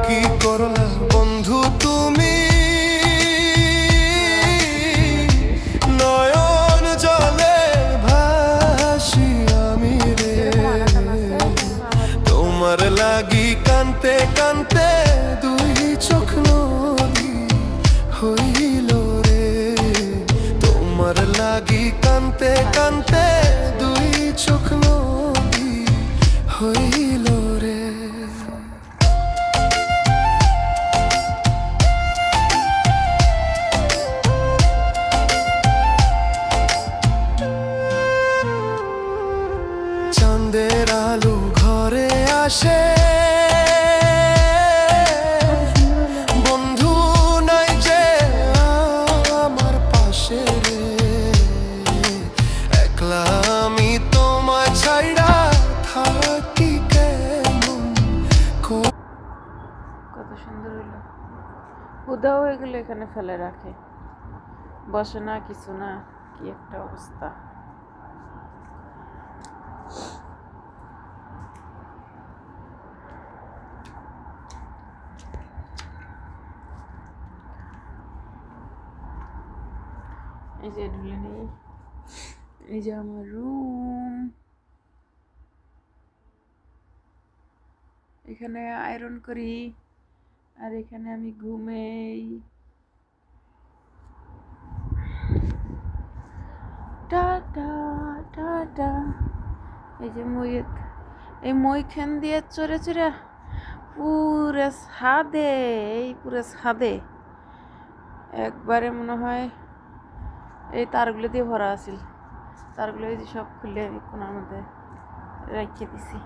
কি করলা বন্ধু তুমি, নয়ন জলে ভাসি আমি রে, তোমার লাগি কানতে কানতে দুই চোখ নদী হইল রে, তোমার লাগি কানতে কানতে দুই চোখ নদী হইল রে। চাঁদের আলো ঘরে আসে, বন্ধু নাই যে আমার পাশে রে, একলা আমি তোমায় ছাইড়া থাকি কেমন। কত সুন্দর হইলো। হুদাও এগুলো এখানে ফেলে রাখে, বসে না কিছু না, কি একটা অবস্থা। এই যে ঢুলে নেই, এই যে আমার রুম, এখানে আয়রন করি আর এখানে আমি ঘুমেই। Tata tata. এই যে এই মইখান দিয়ে চড়ে চড়ে পুরো ছাদে, এই পুরো ছাদে একবারে মনে হয় এই তারগুলো দিয়ে ভরা আছিল, তারগুলো এই যে সব খুলে আমি কোনার মধ্যে রেখে দিছি।